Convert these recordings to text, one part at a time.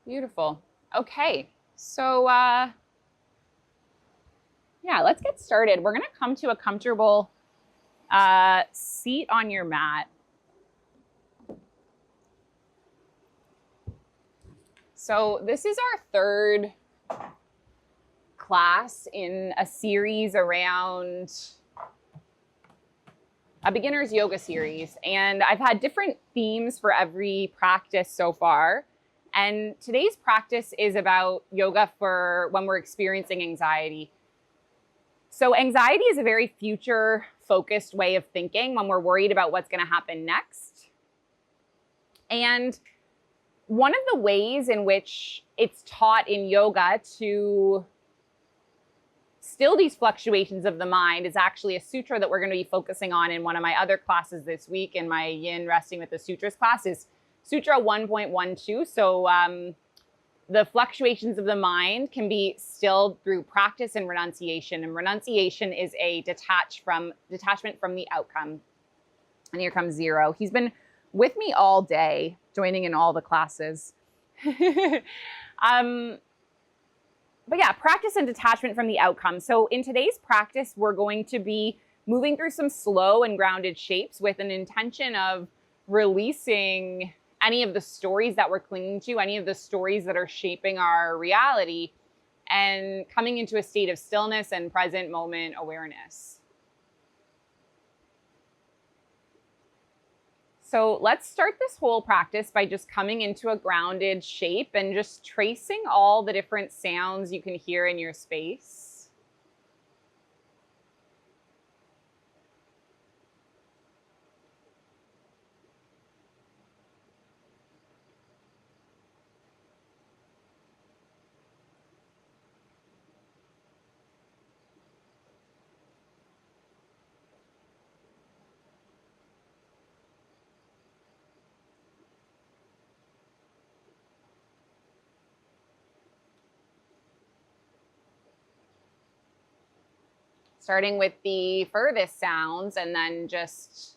Beautiful. Okay, so yeah, let's get started. We're gonna come to a comfortable seat on your mat. So this is our third class in a series around a beginner's yoga series. And I've had different themes for every practice so far. And today's practice is about yoga for when we're experiencing anxiety. So anxiety is a very future focused way of thinking when we're worried about what's going to happen next. And one of the ways in which it's taught in yoga to still these fluctuations of the mind is actually a sutra that we're going to be focusing on in one of my other classes this week in my Yin Resting with the Sutras class is Sutra 1.12. So the fluctuations of the mind can be stilled through practice and renunciation. And renunciation is a detachment from the outcome. And here comes Zero. He's been with me all day, joining in all the classes. But yeah, practice and detachment from the outcome. So in today's practice, we're going to be moving through some slow and grounded shapes with an intention of releasing any of the stories that we're clinging to, any of the stories that are shaping our reality, and coming into a state of stillness and present moment awareness. So let's start this whole practice by just coming into a grounded shape and just tracing all the different sounds you can hear in your space. Starting with the furthest sounds and then just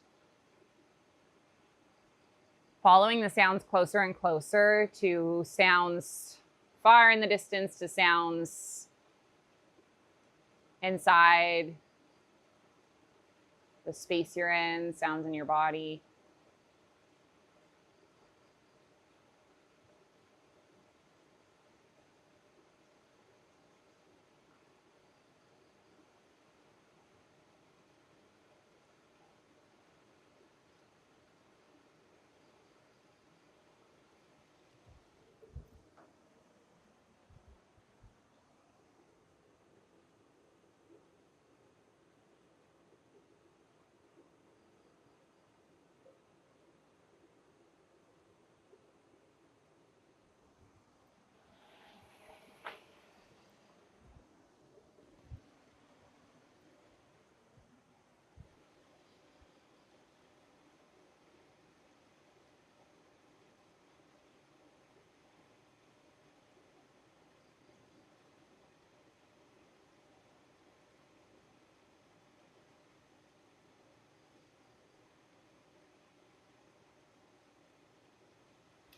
following the sounds closer and closer to sounds far in the distance to sounds inside the space you're in, sounds in your body.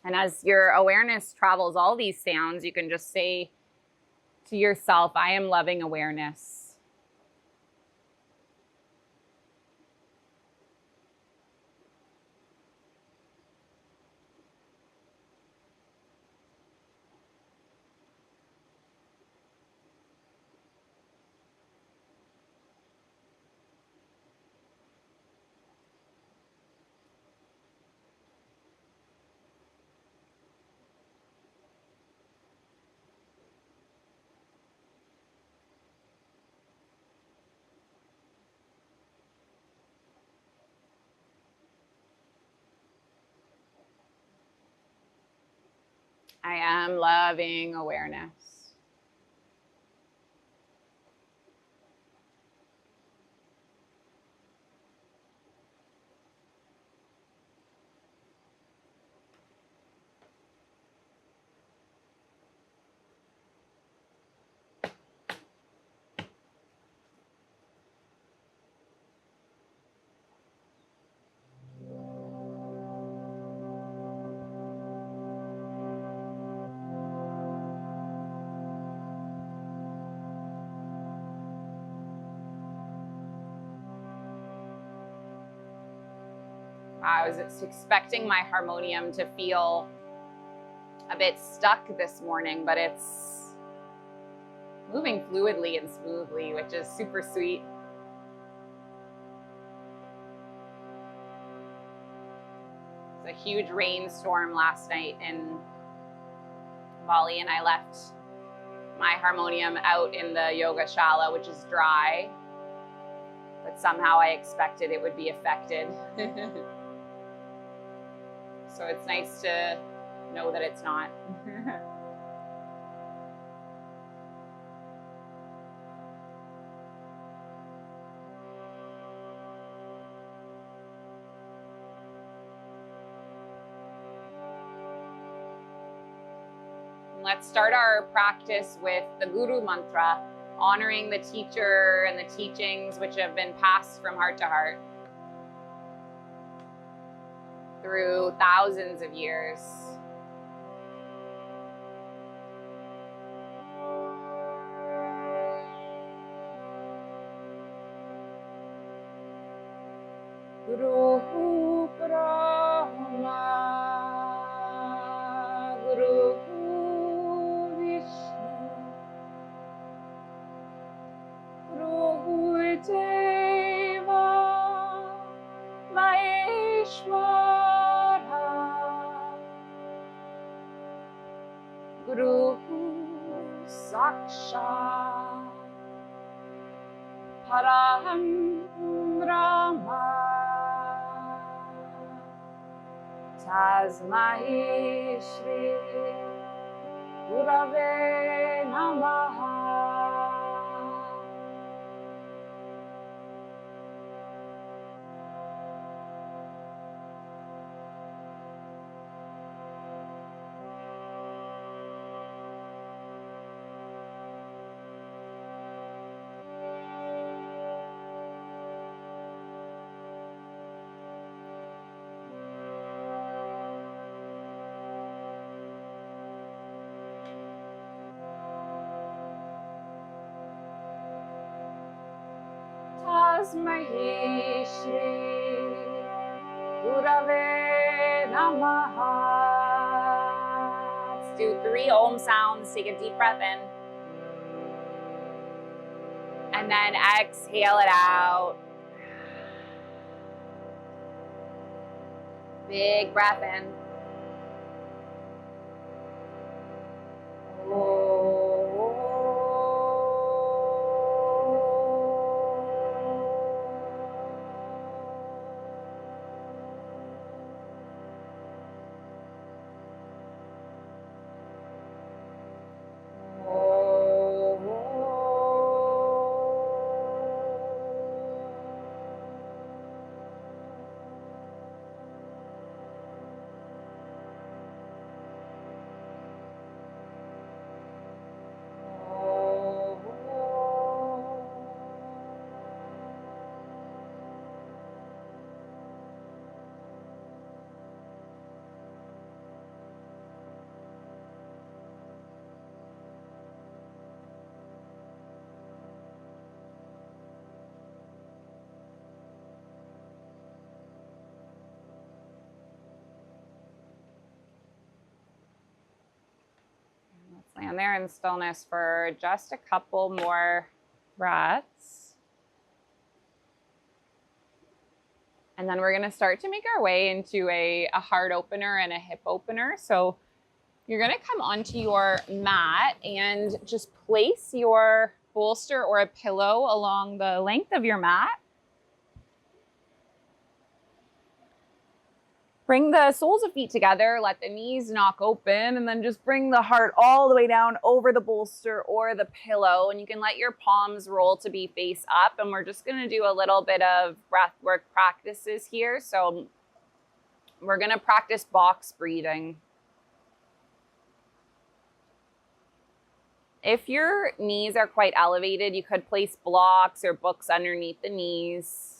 And as your awareness travels all these sounds, you can just say to yourself, I am loving awareness. I am loving awareness. I was expecting my harmonium to feel a bit stuck this morning, but it's moving fluidly and smoothly, which is super sweet. It was a huge rainstorm last night in Bali, and I left my harmonium out in the yoga shala, which is dry, but somehow I expected it would be affected. So it's nice to know that it's not. Let's start our practice with the Guru Mantra, honoring the teacher and the teachings which have been passed from heart to heart through thousands of years. Guru Brahma, Guru Vishnu, Guru Deva, Maheshwara, Guru Sakshat Param Brahma, Tasmai Shri Gurave Namaha. Tasmai Shri Gurave Namaha. Let's do 3 Om sounds. Take a deep breath in. And then exhale it out. Big breath in. Land there in stillness for just a couple more breaths. And then we're going to start to make our way into a heart opener and a hip opener. So you're going to come onto your mat and just place your bolster or a pillow along the length of your mat. Bring the soles of feet together, let the knees knock open, and then just bring the heart all the way down over the bolster or the pillow. And you can let your palms roll to be face up. And we're just going to do a little bit of breath work practices here. So we're going to practice box breathing. If your knees are quite elevated, you could place blocks or books underneath the knees.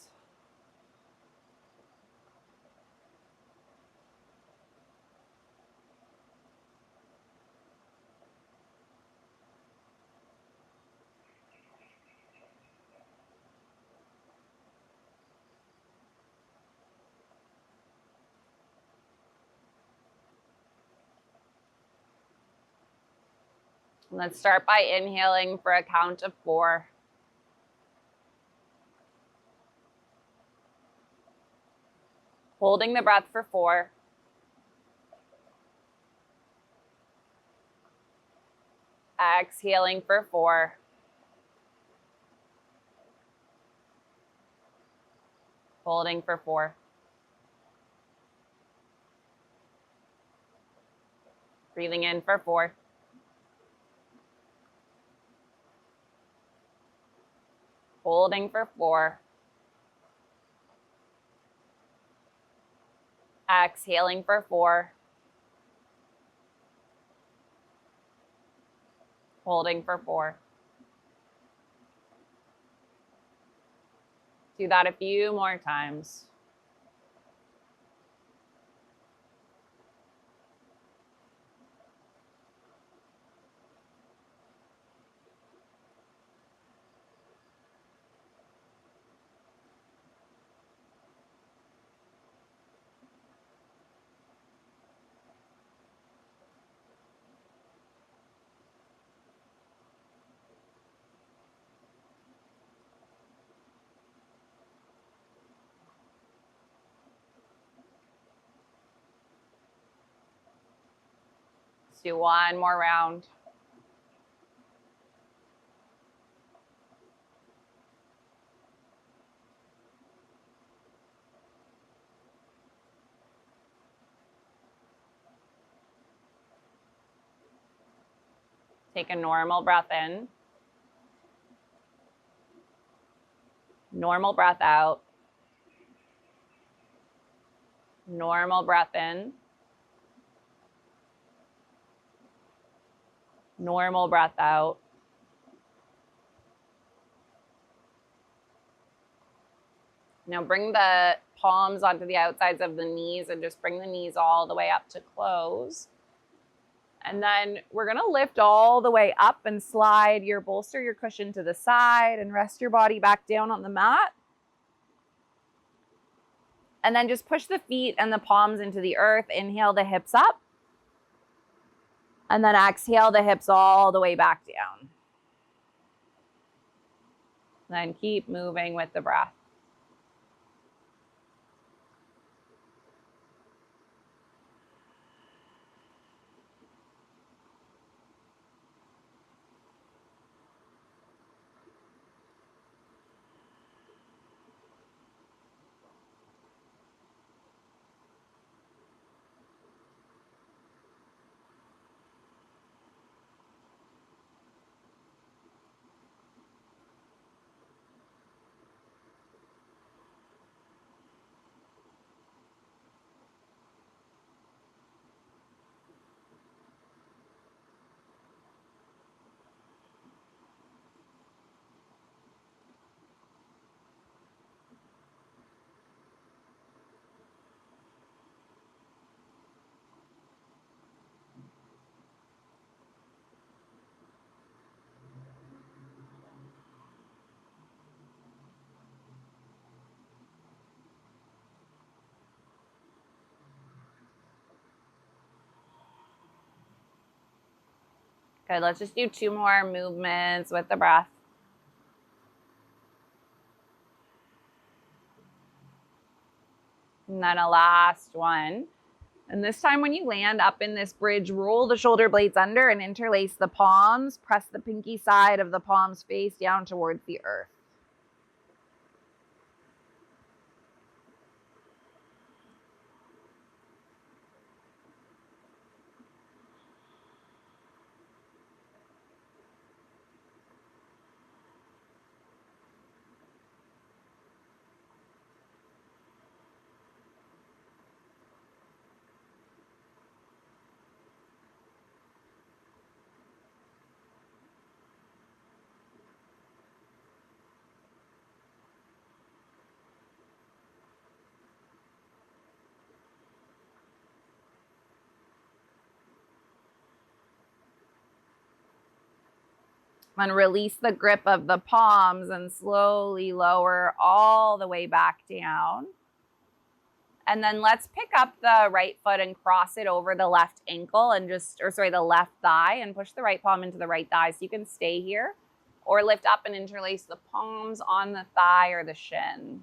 Let's start by inhaling for a count of 4. Holding the breath for 4. Exhaling for 4. Holding for 4. Breathing in for 4. Holding for 4. Exhaling for 4. Holding for 4. Do that a few more times. Let's do one more round. Take a normal breath in. Normal breath out. Normal breath in. Normal breath out. Now bring the palms onto the outsides of the knees and just bring the knees all the way up to close. And then we're going to lift all the way up and slide your bolster, your cushion to the side, and rest your body back down on the mat. And then just push the feet and the palms into the earth. Inhale the hips up. And then exhale the hips all the way back down. Then keep moving with the breath. Good, let's just do 2 more movements with the breath. And then a last one. And this time when you land up in this bridge, roll the shoulder blades under and interlace the palms. Press the pinky side of the palms face down towards the earth. And release the grip of the palms and slowly lower all the way back down. And then let's pick up the right foot and cross it over the left ankle and the left thigh, and push the right palm into the right thigh. So you can stay here or lift up and interlace the palms on the thigh or the shin.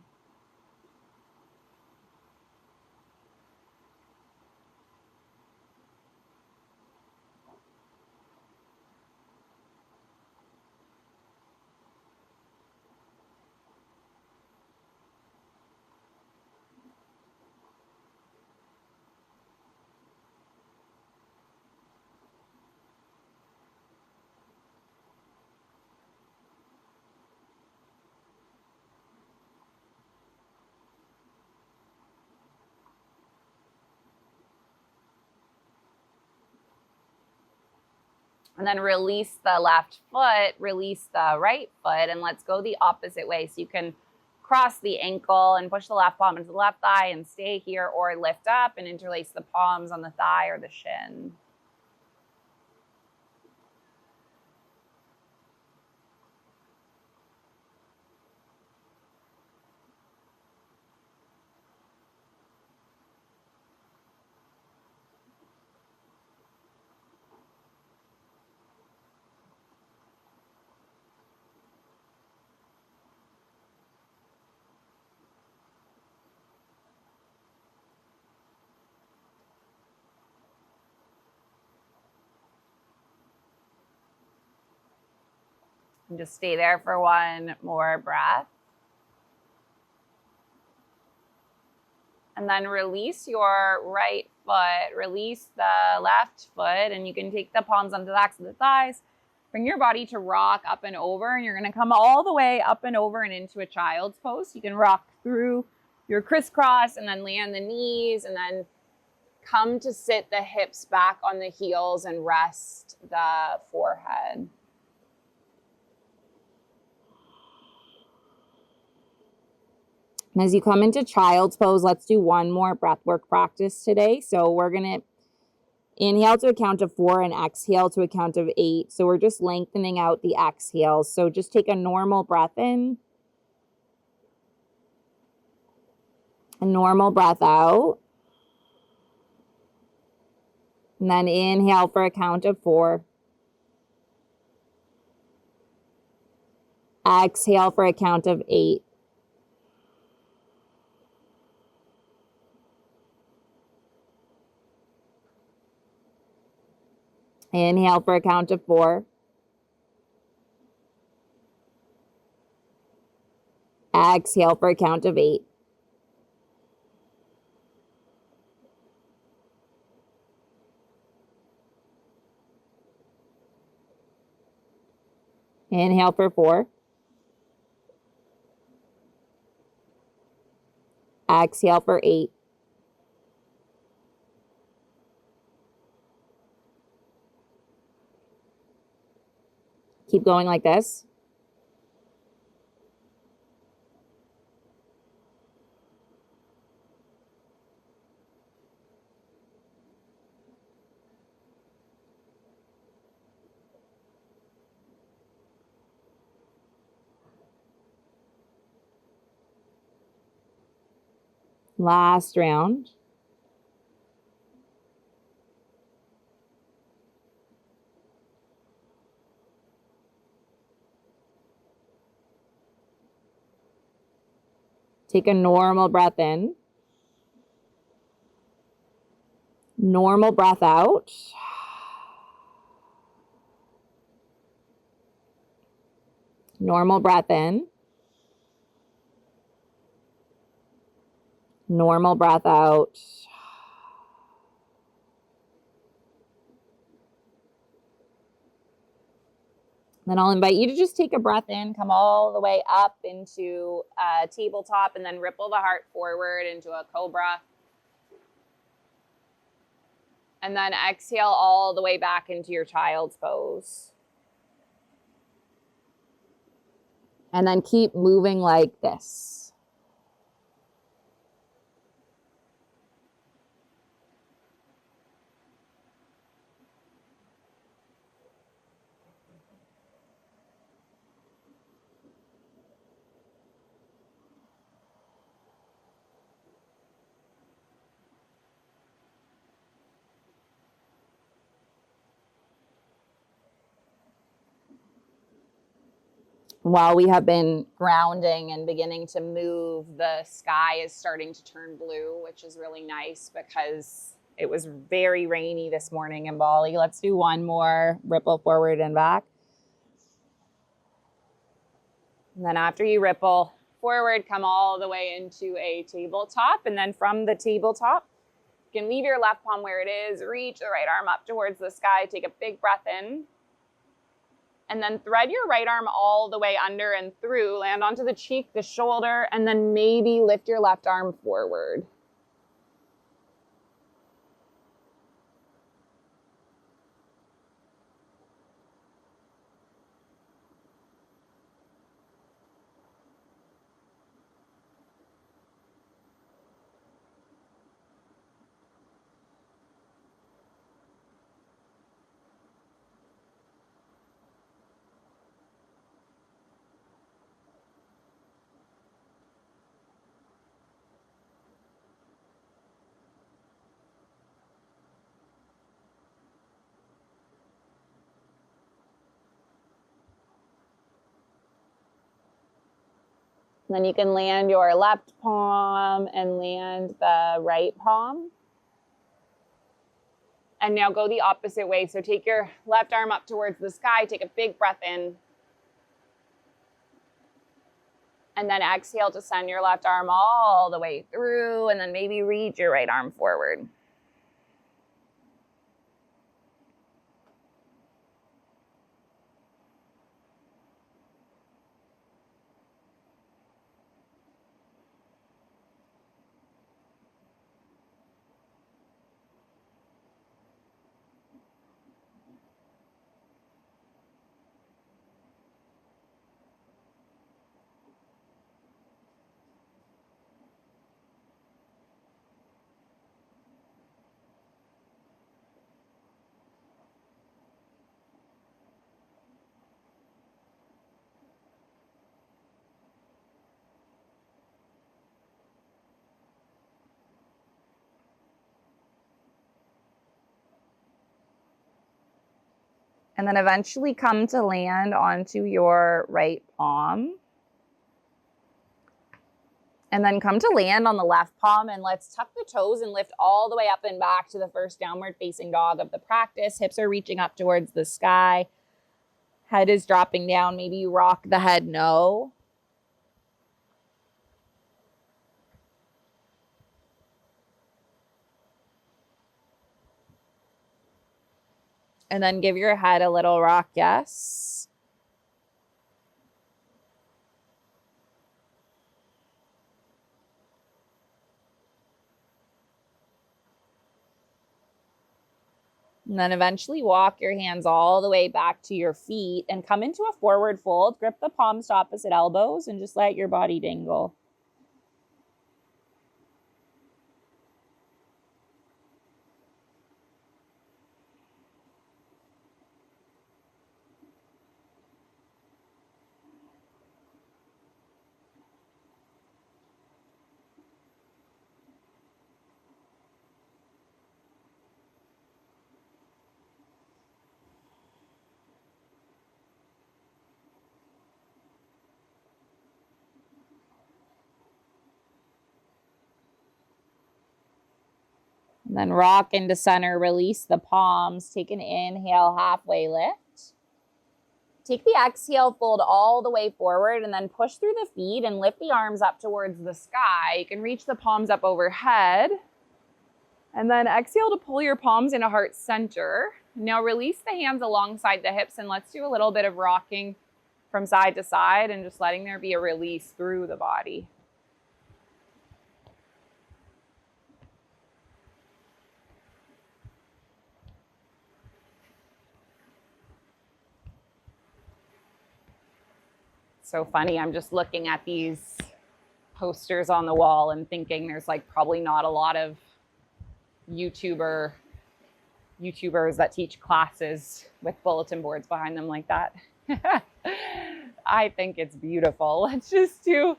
And then release the left foot, release the right foot, and let's go the opposite way. So you can cross the ankle and push the left palm into the left thigh and stay here, or lift up and interlace the palms on the thigh or the shin. And just stay there for one more breath. And then release your right foot, release the left foot, and you can take the palms onto the backs of the thighs. Bring your body to rock up and over, and you're gonna come all the way up and over and into a child's pose. You can rock through your crisscross and then land the knees, and then come to sit the hips back on the heels and rest the forehead. And as you come into child's pose, let's do one more breathwork practice today. So we're going to inhale to a count of 4 and exhale to a count of 8. So we're just lengthening out the exhales. So just take a normal breath in, a normal breath out, and then inhale for a count of 4. Exhale for a count of 8. Inhale for a count of 4. Exhale for a count of 8. Inhale for 4. Exhale for 8. Keep going like this. Last round. Take a normal breath in. Normal breath out. Normal breath in. Normal breath out. Then I'll invite you to just take a breath in, come all the way up into a tabletop, and then ripple the heart forward into a cobra. And then exhale all the way back into your child's pose. And then keep moving like this. While we have been grounding and beginning to move, the sky is starting to turn blue, which is really nice because it was very rainy this morning in Bali. Let's do one more ripple forward and back. And then after you ripple forward, come all the way into a tabletop. And then from the tabletop, you can leave your left palm where it is, reach the right arm up towards the sky, take a big breath in. And then thread your right arm all the way under and through, land onto the cheek, the shoulder, and then maybe lift your left arm forward. Then you can land your left palm and land the right palm. And now go the opposite way. So take your left arm up towards the sky, take a big breath in. And then exhale to send your left arm all the way through, and then maybe reach your right arm forward. And then eventually come to land onto your right palm. And then come to land on the left palm, and let's tuck the toes and lift all the way up and back to the first downward facing dog of the practice. Hips are reaching up towards the sky. Head is dropping down. Maybe you rock the head no. And then give your head a little rock yes. And then eventually walk your hands all the way back to your feet and come into a forward fold. Grip the palms to opposite elbows and just let your body dangle. And then rock into center, release the palms, take an inhale, halfway lift. Take the exhale, fold all the way forward, and then push through the feet and lift the arms up towards the sky. You can reach the palms up overhead. And then exhale to pull your palms into heart center. Now release the hands alongside the hips, and let's do a little bit of rocking from side to side and just letting there be a release through the body. So funny, I'm just looking at these posters on the wall and thinking there's like probably not a lot of YouTubers that teach classes with bulletin boards behind them like that. I think it's beautiful. Let's just do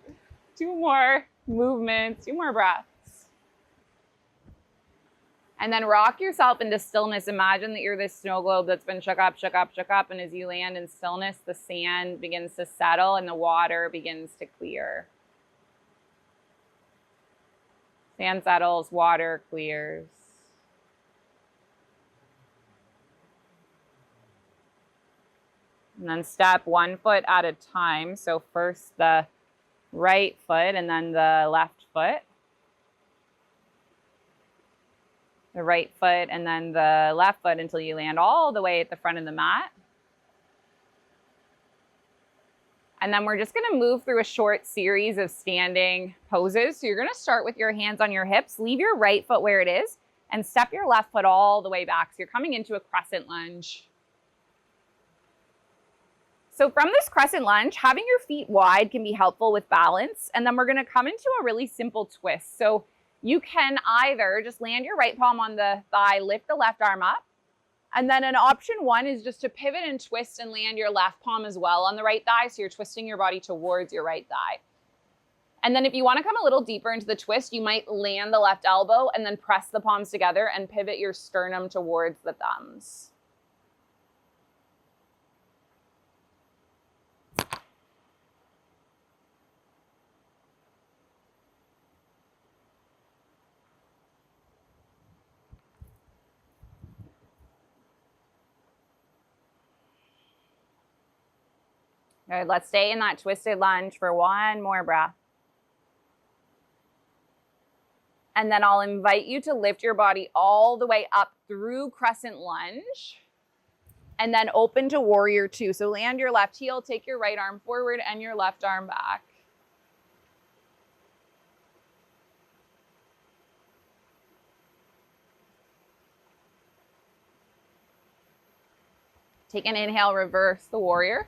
2 more movements, 2 more breaths. And then rock yourself into stillness. Imagine that you're this snow globe that's been shook up, shook up, shook up. And as you land in stillness, the sand begins to settle and the water begins to clear. Sand settles, water clears. And then step 1 foot at a time. So first the right foot and then the left foot. The right foot and then the left foot until you land all the way at the front of the mat. And then we're just going to move through a short series of standing poses. So you're going to start with your hands on your hips, leave your right foot where it is, and step your left foot all the way back. So you're coming into a crescent lunge. So from this crescent lunge, having your feet wide can be helpful with balance. And then we're going to come into a really simple twist. So you can either just land your right palm on the thigh, lift the left arm up. And then an option 1 is just to pivot and twist and land your left palm as well on the right thigh. So you're twisting your body towards your right thigh. And then if you want to come a little deeper into the twist, you might land the left elbow and then press the palms together and pivot your sternum towards the thumbs. Good, let's stay in that twisted lunge for 1 more breath. And then I'll invite you to lift your body all the way up through crescent lunge and then open to warrior 2. So land your left heel, take your right arm forward and your left arm back. Take an inhale, reverse the warrior.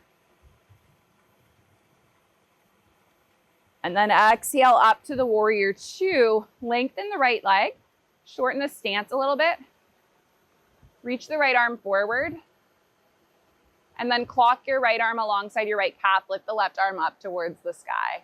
And then exhale up to the warrior 2. Lengthen the right leg. Shorten the stance a little bit. Reach the right arm forward. And then clock your right arm alongside your right calf. Lift the left arm up towards the sky.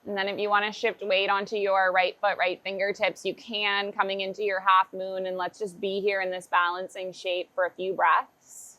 And then if you want to shift weight onto your right foot, right fingertips, you can, coming into your half moon. And let's just be here in this balancing shape for a few breaths.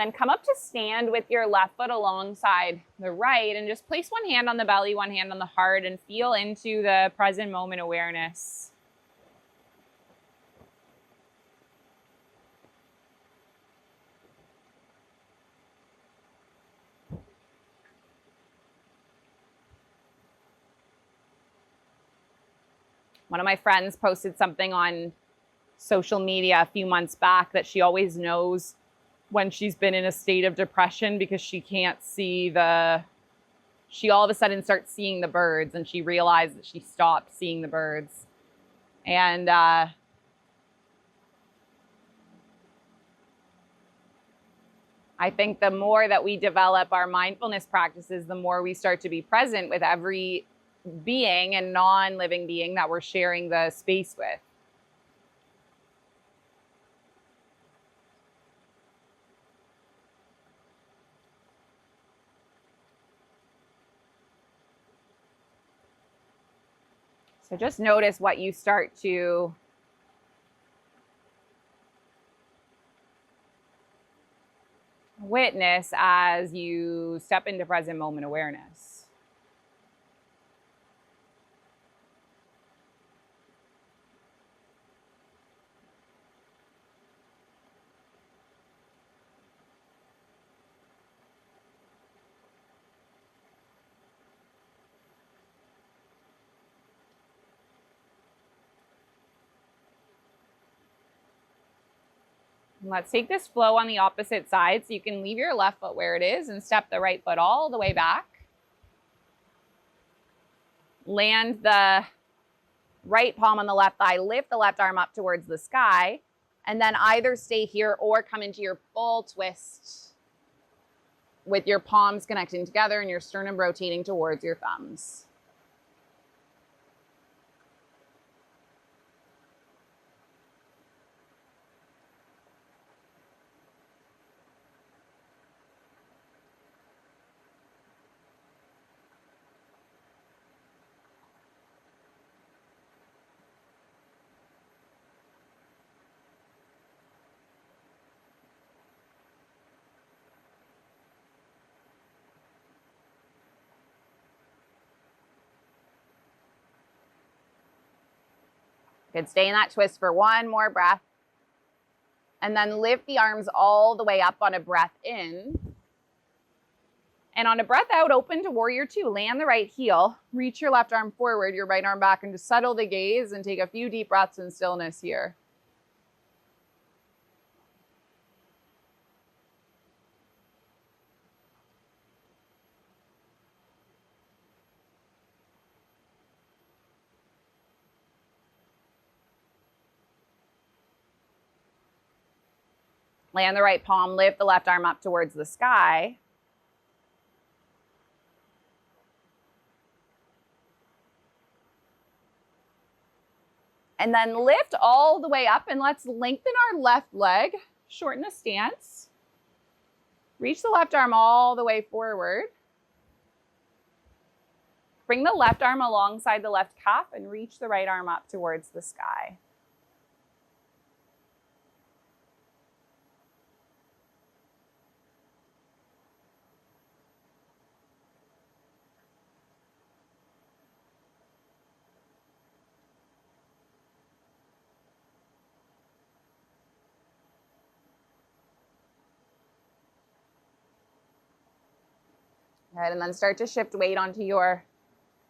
And then come up to stand with your left foot alongside the right and just place one hand on the belly, one hand on the heart, and feel into the present moment awareness. One of my friends posted something on social media a few months back that she always knows when she's been in a state of depression because she can't see she all of a sudden starts seeing the birds, and she realized that she stopped seeing the birds. And I think the more that we develop our mindfulness practices, the more we start to be present with every being and non-living being that we're sharing the space with. So just notice what you start to witness as you step into present moment awareness. Let's take this flow on the opposite side. So you can leave your left foot where it is and step the right foot all the way back. Land the right palm on the left thigh, lift the left arm up towards the sky, and then either stay here or come into your full twist with your palms connecting together and your sternum rotating towards your thumbs. Good, stay in that twist for one more breath. And then lift the arms all the way up on a breath in. And on a breath out, open to warrior two. Land the right heel, reach your left arm forward, your right arm back, and just settle the gaze and take a few deep breaths in stillness here. Land the right palm, lift the left arm up towards the sky. And then lift all the way up and let's lengthen our left leg, shorten the stance. Reach the left arm all the way forward. Bring the left arm alongside the left calf and reach the right arm up towards the sky. Good, and then start to shift weight onto your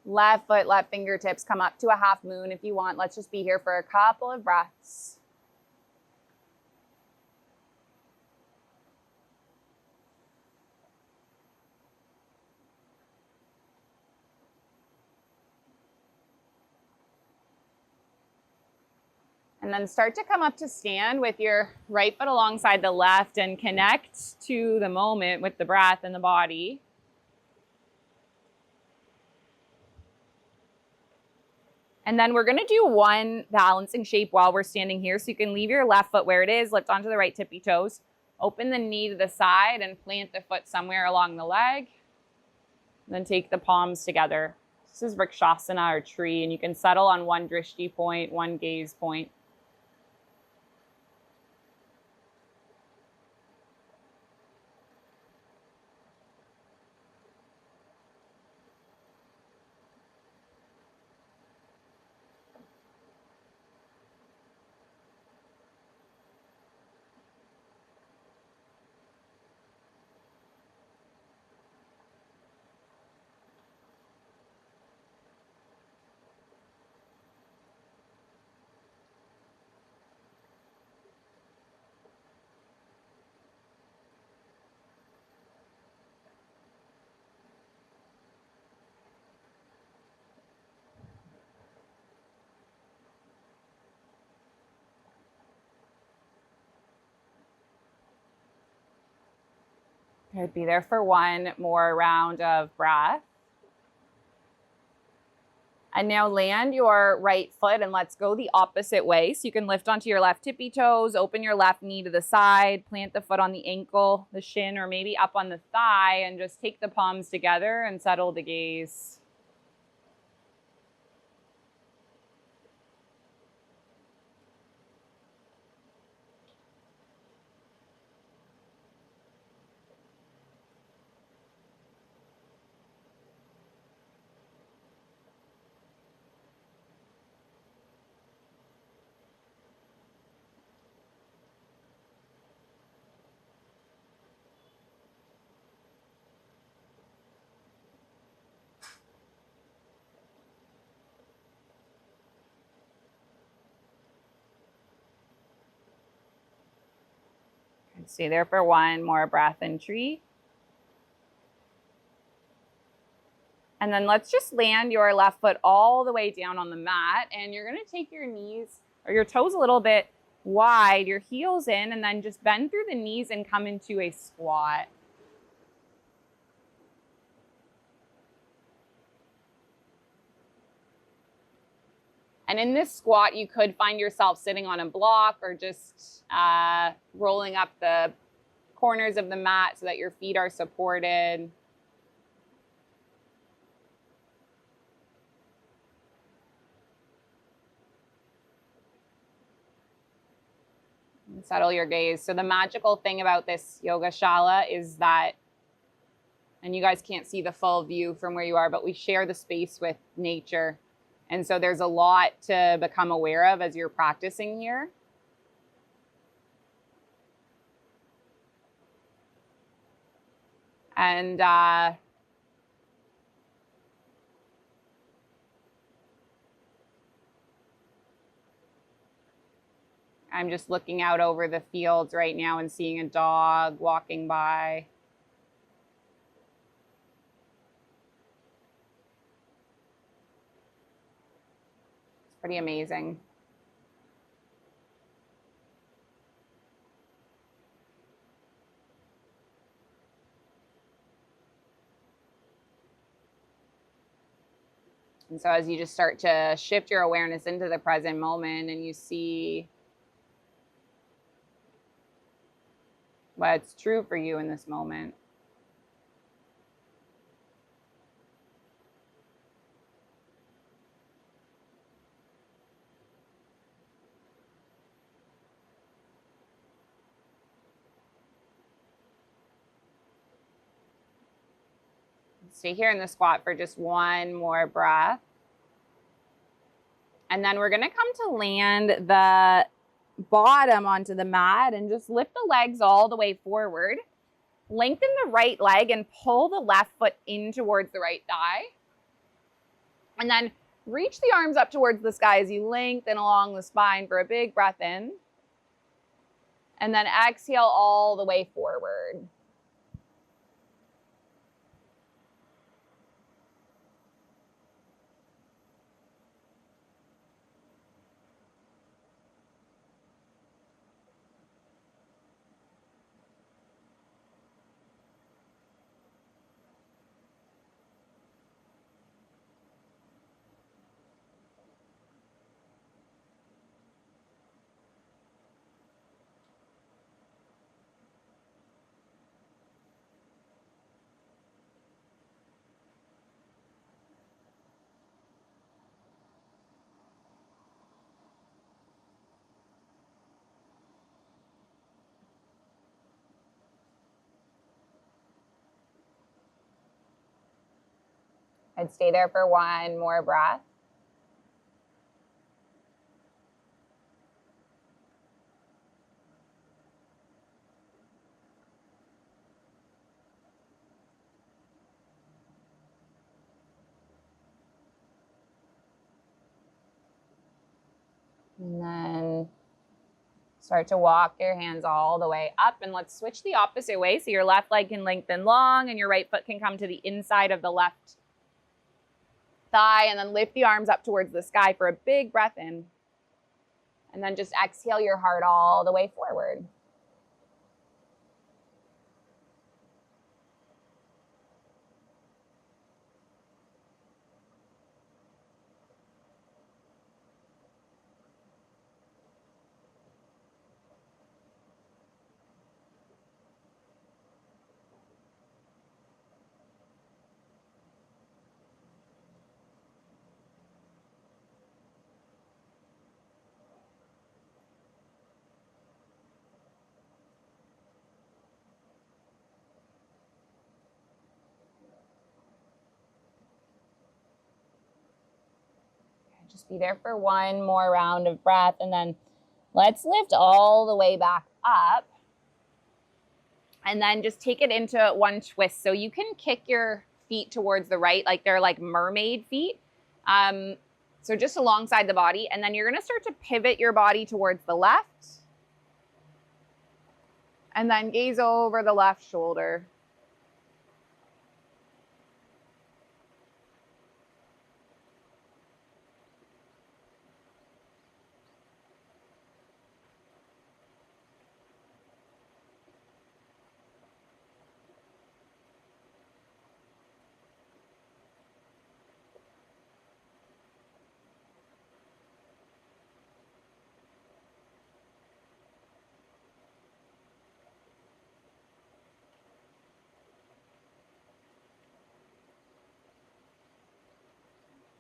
left foot, left fingertips. Come up to a half moon if you want. Let's just be here for a couple of breaths. And then start to come up to stand with your right foot alongside the left and connect to the moment with the breath and the body. And then we're gonna do one balancing shape while we're standing here. So you can leave your left foot where it is, lift onto the right tippy toes, open the knee to the side and plant the foot somewhere along the leg. Then take the palms together. This is Vrikshasana or tree, and you can settle on one drishti point, one gaze point. Good, be there for one more round of breath. And now land your right foot and let's go the opposite way. So you can lift onto your left tippy toes, open your left knee to the side, plant the foot on the ankle, the shin, or maybe up on the thigh, and just take the palms together and settle the gaze. Stay there for one more breath in tree. And then let's just land your left foot all the way down on the mat. And you're going to take your knees or your toes a little bit wide, your heels in, and then just bend through the knees and come into a squat. And in this squat, you could find yourself sitting on a block or just rolling up the corners of the mat so that your feet are supported. And settle your gaze. So the magical thing about this yoga shala is that, and you guys can't see the full view from where you are, but we share the space with nature. And so there's a lot to become aware of as you're practicing here. And I'm just looking out over the fields right now and seeing a dog walking by. It's pretty amazing. And so as you just start to shift your awareness into the present moment and you see what's true for you in this moment. Stay here in the squat for just one more breath. And then we're going to come to land the bottom onto the mat and just lift the legs all the way forward. Lengthen the right leg and pull the left foot in towards the right thigh. And then reach the arms up towards the sky as you lengthen along the spine for a big breath in. And then exhale all the way forward. I'd stay there for one more breath. And then start to walk your hands all the way up, and let's switch the opposite way. So your left leg can lengthen long and your right foot can come to the inside of the left thigh, and then lift the arms up towards the sky for a big breath in. And then just exhale your heart all the way forward. Just be there for one more round of breath, and then let's lift all the way back up. And then just take it into one twist. So you can kick your feet towards the right, like they're like mermaid feet. So just alongside the body. And then you're going to start to pivot your body towards the left. And then gaze over the left shoulder.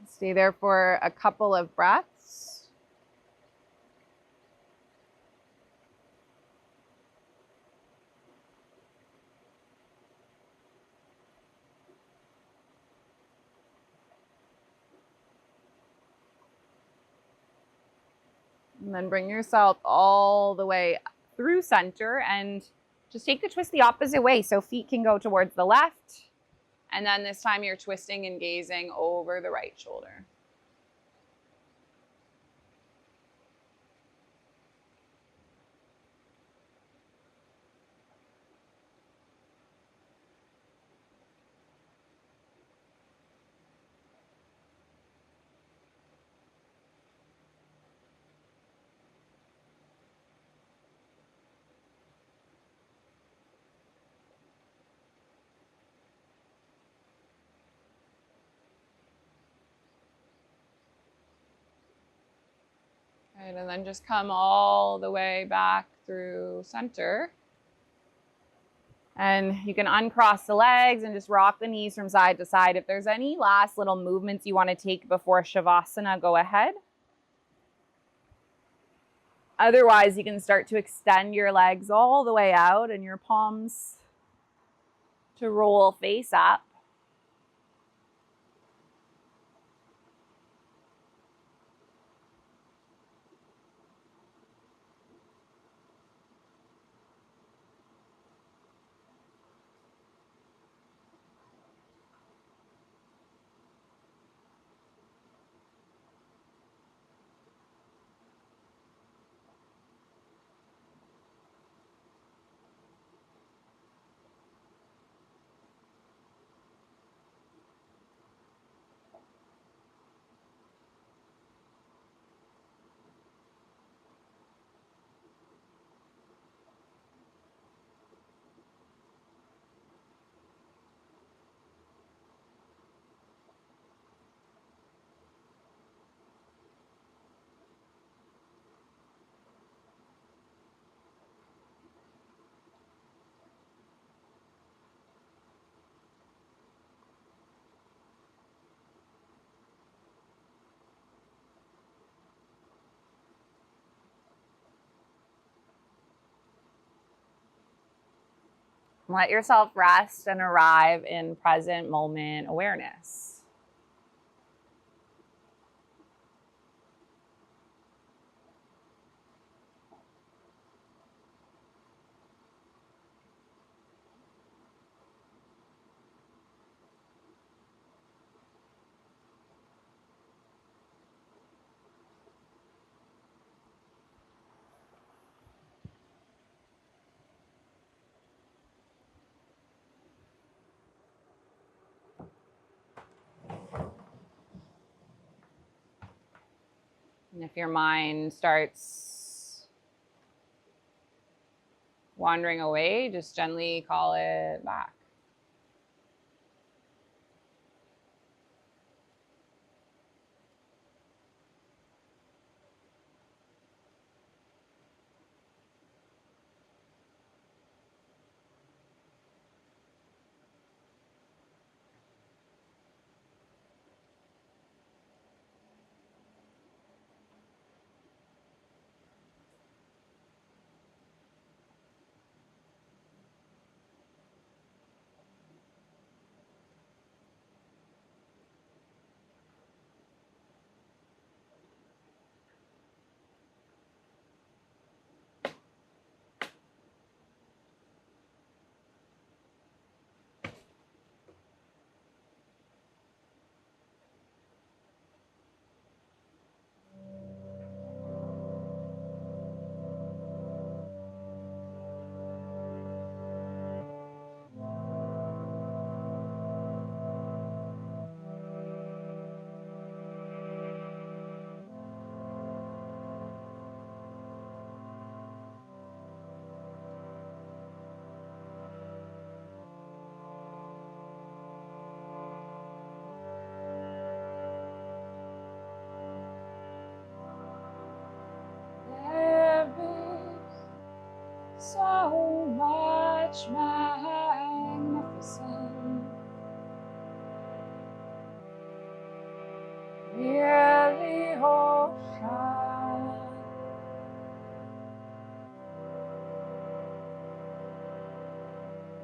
Stay there for a couple of breaths. And then bring yourself all the way through center and just take the twist the opposite way. So feet can go towards the left. And then this time you're twisting and gazing over the right shoulder. Right, and then just come all the way back through center. And you can uncross the legs and just rock the knees from side to side. If there's any last little movements you want to take before Shavasana, go ahead. Otherwise, you can start to extend your legs all the way out and your palms to roll face up. Let yourself rest and arrive in present moment awareness. And if your mind starts wandering away, just gently call it back. much magnificent. Hear the ocean.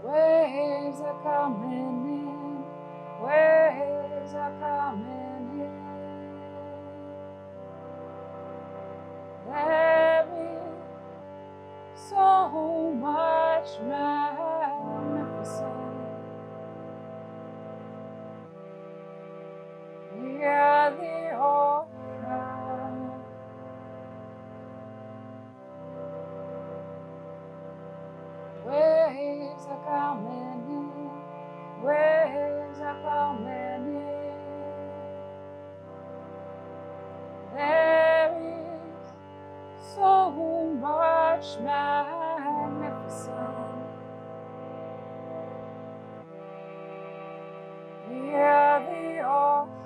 Waves are coming in. Waves are coming in. There is so much magnificence. Hear the ocean. Waves are coming in. Waves are coming in. There is so much magnificence. Hear the ocean.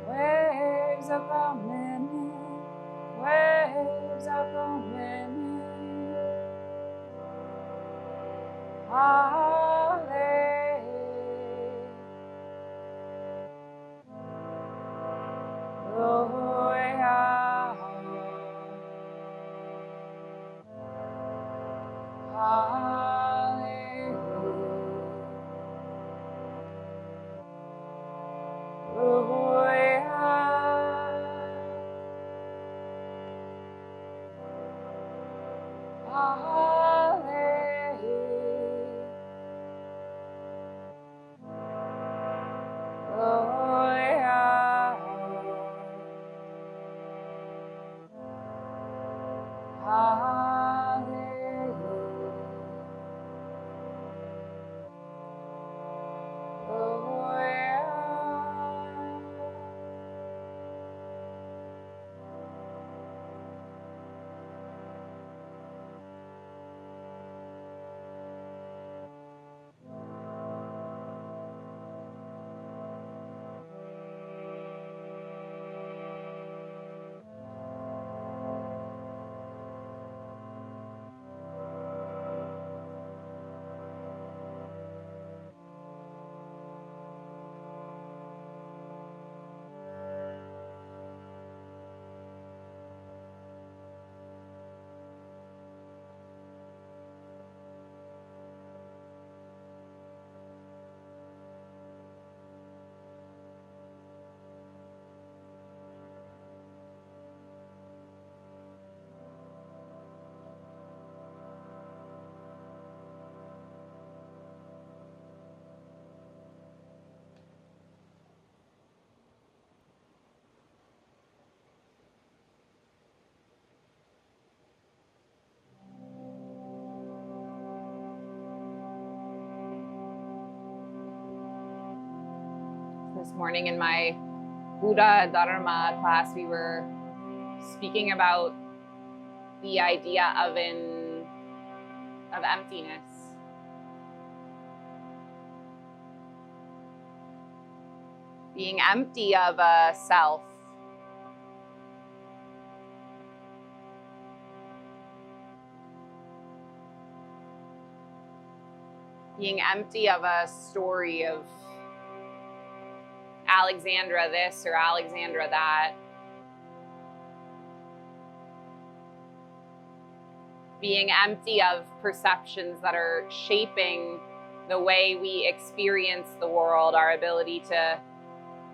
Waves are coming in. Waves are coming in. Hallelujah. This morning in my Buddha Dharma class, we were speaking about the idea of emptiness. Being empty of a self. Being empty of a story of Alexandra this or Alexandra that. Being empty of perceptions that are shaping the way we experience the world, our ability to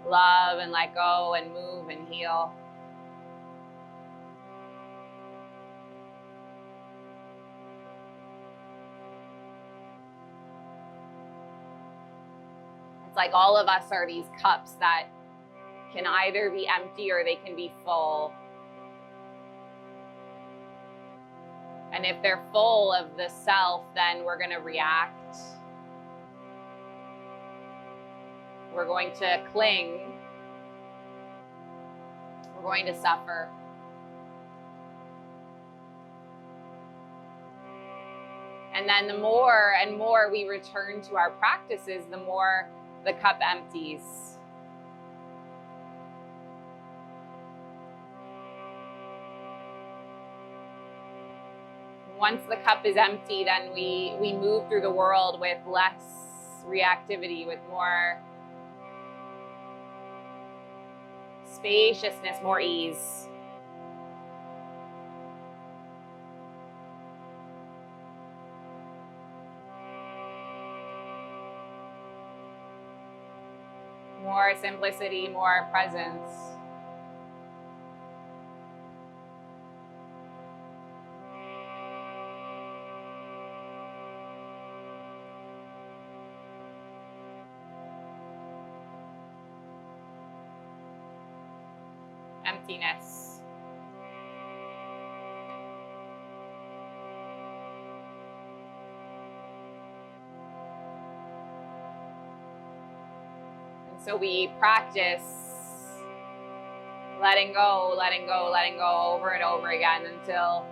love and let go and move and heal. It's like all of us are these cups that can either be empty or they can be full. And if they're full of the self, then we're going to react. We're going to cling. We're going to suffer. And then the more and more we return to our practices, the more the cup empties. Once the cup is empty, then we move through the world with less reactivity, with more spaciousness, more ease. More simplicity, more presence. Emptiness. And so we practice letting go, letting go, letting go over and over again until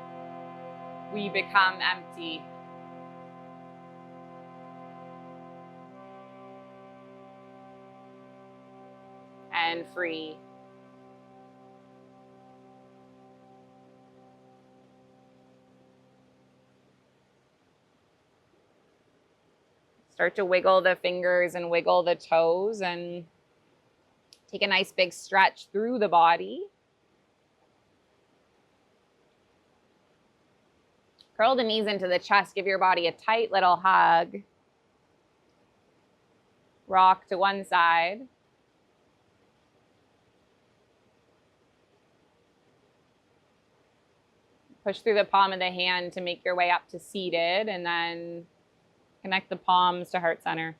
we become empty. And free. Start to wiggle the fingers and wiggle the toes and take a nice big stretch through the body. Curl the knees into the chest. Give your body a tight little hug. Rock to one side. Push through the palm of the hand to make your way up to seated, and then connect the palms to heart center.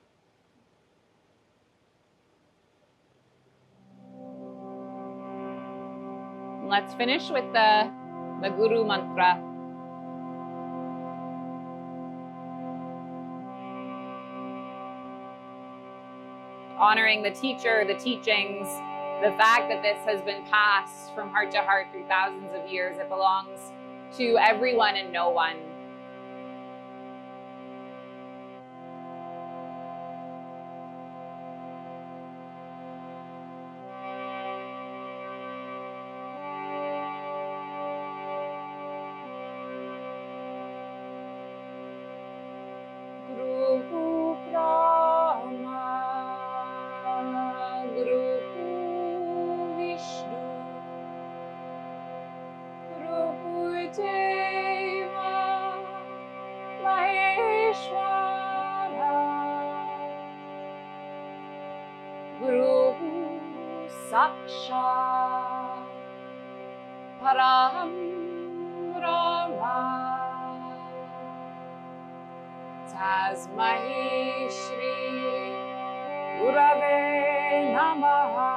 Let's finish with the Guru mantra. Honoring the teacher, the teachings, the fact that this has been passed from heart to heart through thousands of years. It belongs to everyone and no one. Sakshat Param Brahma Tasmai Shri Gurave Namaha.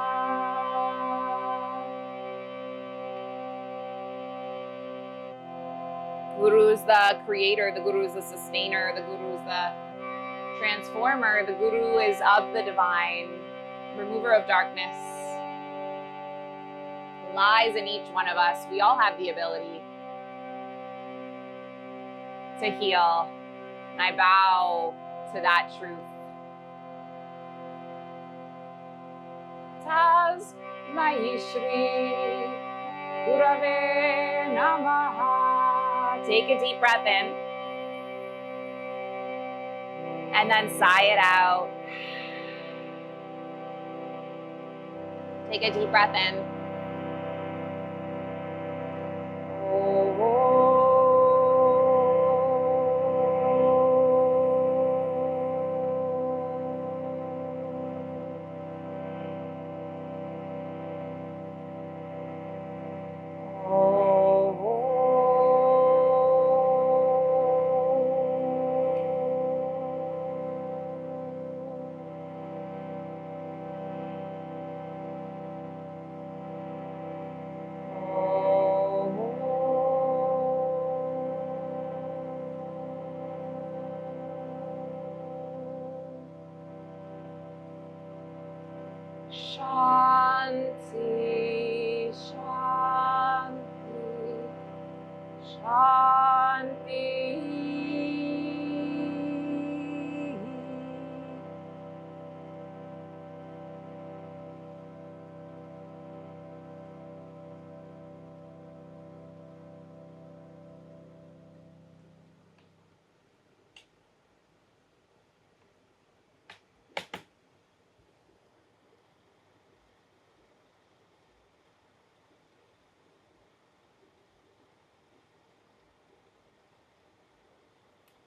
Guru is the creator, the Guru is the sustainer, the Guru is the transformer, the Guru is of the divine, remover of darkness. Lies in each one of us. We all have the ability to heal. And I bow to that truth. Tasmai Shri Gurave Namaha. Take a deep breath in. And then sigh it out. Take a deep breath in. Shanti, Shanti, Shanti.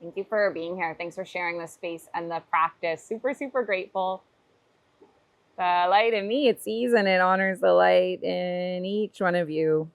Thank you for being here. Thanks for sharing the space and the practice. Super, super grateful. The light in me, it sees and it honors the light in each one of you.